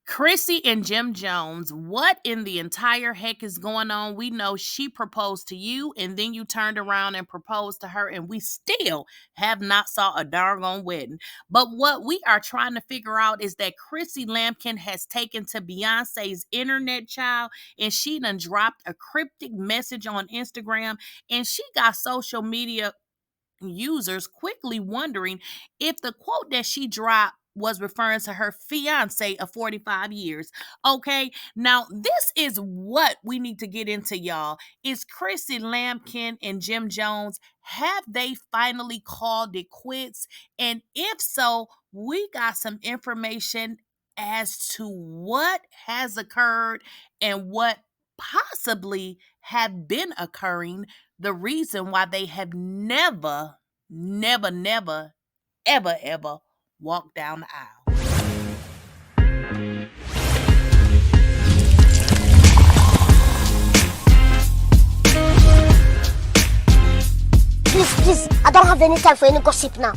Chrissy and Jim Jones, what in the entire heck is going on? We know she proposed to you and then you turned around and proposed to her, and we still have not saw a doggone wedding. But what we are trying to figure out is that Chrissy Lampkin has taken to Beyonce's internet, child, and she done dropped a cryptic message on Instagram, and she got social media users quickly wondering if the quote that she dropped was referring to her fiance of 45 years. Okay, now this is what we need to get into, y'all. Is Chrissy Lampkin and Jim Jones, have they finally called it quits? And if so, we got some information as to what has occurred and what possibly have been occurring, the reason why they have never, ever walked down the aisle. Please, I don't have any time for any gossip now.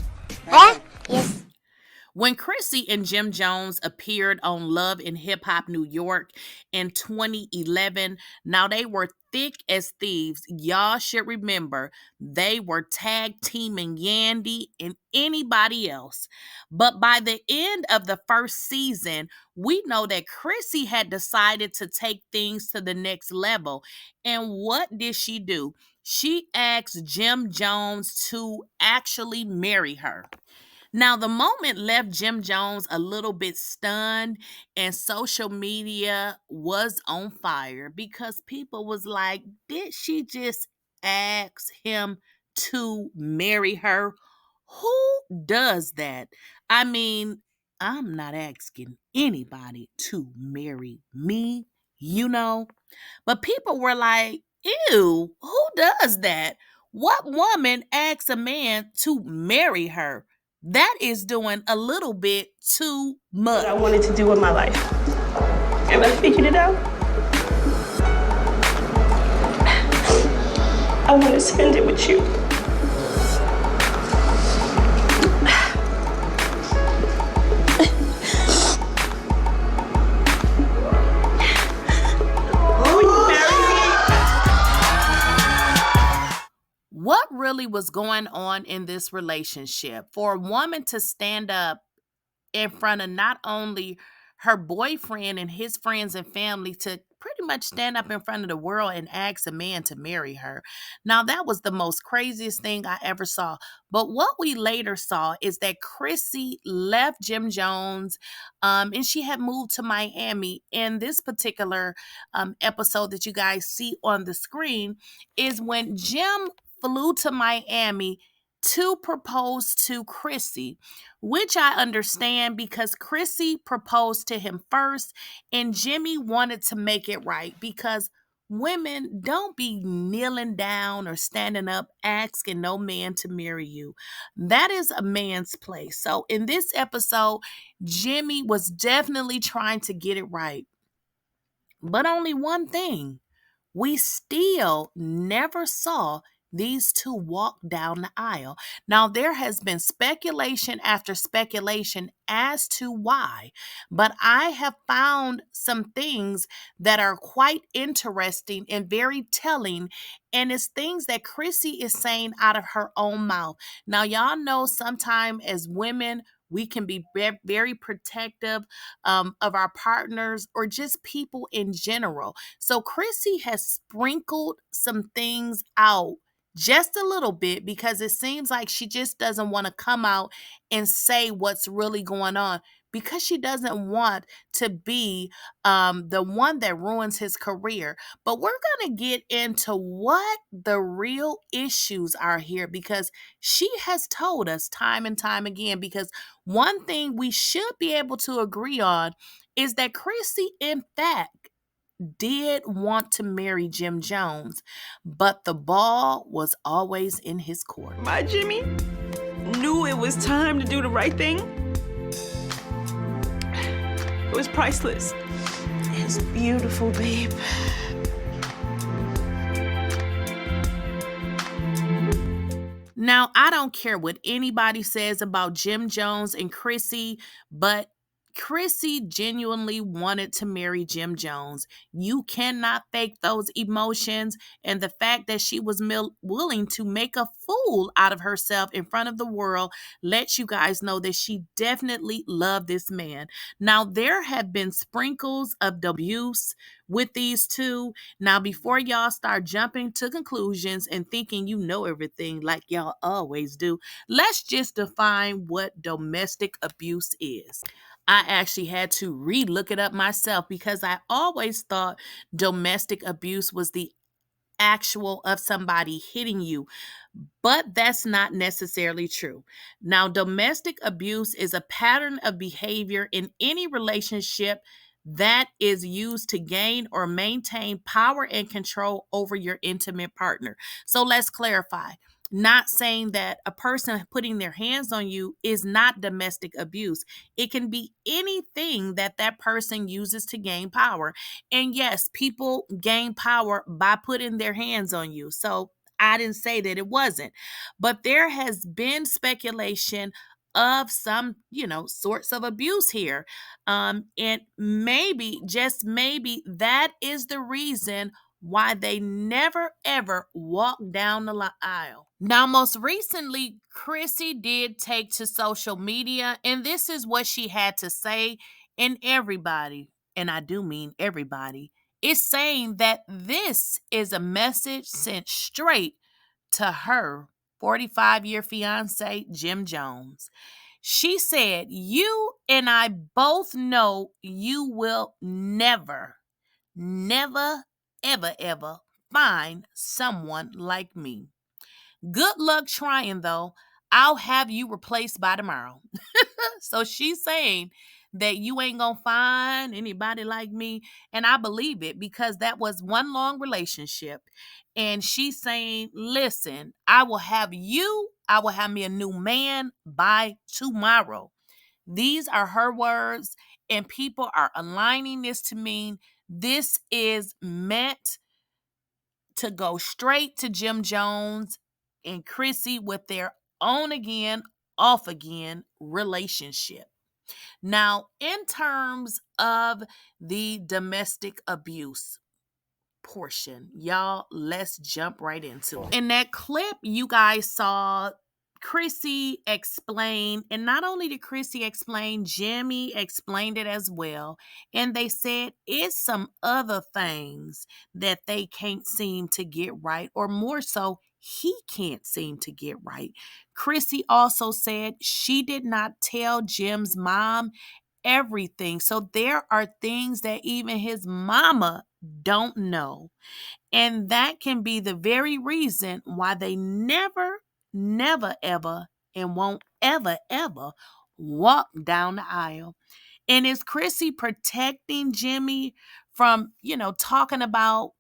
Eh? Yes. When Chrissy and Jim Jones appeared on Love and Hip Hop New York in 2011, now they were thick as thieves. Y'all should remember they were tag teaming Yandy and anybody else. But by the end of the first season, we know that Chrissy had decided to take things to the next level. And what did she do? She asked Jim Jones to actually marry her. Now, the moment left Jim Jones a little bit stunned, and social media was on fire because people was like, did she just ask him to marry her? Who does that? I mean, I'm not asking anybody to marry me, you know? But people were like, ew, who does that? What woman asks a man to marry her? That is doing a little bit too much. What I wanted to do with my life. And I figured it out. I want to spend it with you. What really was going on in this relationship for a woman to stand up in front of not only her boyfriend and his friends and family, to pretty much stand up in front of the world and ask a man to marry her? Now, that was the most craziest thing I ever saw. But what we later saw is that Chrissy left Jim Jones, and she had moved to Miami. And this particular episode that you guys see on the screen is when Jim flew to Miami to propose to Chrissy, which I understand because Chrissy proposed to him first, and Jimmy wanted to make it right because women don't be kneeling down or standing up asking no man to marry you. That is a man's place. So in this episode, Jimmy was definitely trying to get it right. But only one thing, we still never saw these two walk down the aisle. Now, there has been speculation after speculation as to why, but I have found some things that are quite interesting and very telling, and it's things that Chrissy is saying out of her own mouth. Now, y'all know sometimes as women, we can be very protective of our partners or just people in general. So Chrissy has sprinkled some things out just a little bit because it seems like she just doesn't want to come out and say what's really going on because she doesn't want to be the one that ruins his career. But we're going to get into what the real issues are here because she has told us time and time again, because one thing we should be able to agree on is that Chrissy, in fact, did want to marry Jim Jones, but the ball was always in his court. My Jimmy knew it was time to do the right thing. It was priceless. It's beautiful, babe. Now, I don't care what anybody says about Jim Jones and Chrissy, but Chrissy genuinely wanted to marry Jim Jones. You cannot fake those emotions. And the fact that she was willing to make a fool out of herself in front of the world lets you guys know that she definitely loved this man. Now, there have been sprinkles of abuse with these two. Now, before y'all start jumping to conclusions and thinking you know everything like y'all always do, let's just define what domestic abuse is. I actually had to re-look it up myself because I always thought domestic abuse was the actual of somebody hitting you, but that's not necessarily true. Now, domestic abuse is a pattern of behavior in any relationship that is used to gain or maintain power and control over your intimate partner. So let's clarify. Not saying that a person putting their hands on you is not domestic abuse. It can be anything that that person uses to gain power. And yes, people gain power by putting their hands on you. So I didn't say that it wasn't, but there has been speculation of some, sorts of abuse here. And maybe, just maybe, that is the reason why they never ever walked down the aisle. Now, most recently, Chrissy did take to social media, and this is what she had to say. And everybody, and I do mean everybody, is saying that this is a message sent straight to her 45-year fiance, Jim Jones. She said, "You and I both know you will never, never, ever, ever find someone like me. Good luck trying, though. I'll have you replaced by tomorrow." So she's saying that you ain't gonna find anybody like me. And I believe it because that was one long relationship. And she's saying, listen, I will have me a new man by tomorrow. These are her words, and people are aligning this to mean this is meant to go straight to Jim Jones and Chrissy with their on again, off again relationship. Now, in terms of the domestic abuse portion, y'all, let's jump right into it. In that clip, you guys saw Chrissy explain, and not only did Chrissy explain, Jimmy explained it as well. And they said it's some other things that they can't seem to get right, or more so, he can't seem to get right. Chrissy also said she did not tell Jim's mom everything. So there are things that even his mama don't know. And that can be the very reason why they never, never, ever, and won't ever, ever walk down the aisle. And is Chrissy protecting Jimmy from, talking about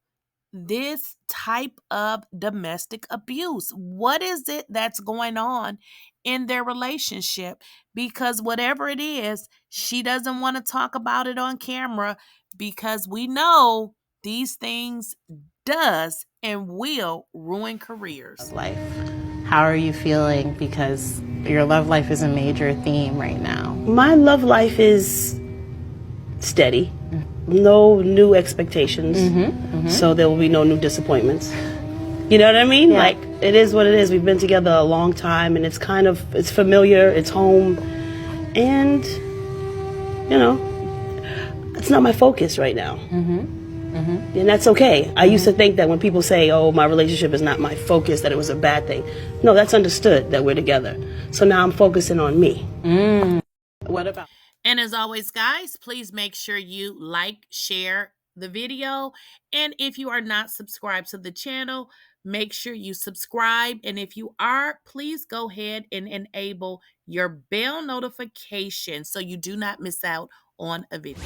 this type of domestic abuse? What is it that's going on in their relationship? Because whatever it is, she doesn't want to talk about it on camera because we know these things does and will ruin careers. Life. How are you feeling? Because your love life is a major theme right now. My love life is steady. No new expectations. So there will be no new disappointments. You know what I mean? Yeah. Like, it is what it is. We've been together a long time, and it's familiar, it's home. And, it's not my focus right now. And that's okay. I used to think that when people say, oh, my relationship is not my focus, that it was a bad thing. No, that's understood that we're together. So now I'm focusing on me. What about? And as always, guys, please make sure you like, share the video. And if you are not subscribed to the channel, make sure you subscribe. And if you are, please go ahead and enable your bell notification so you do not miss out on a video.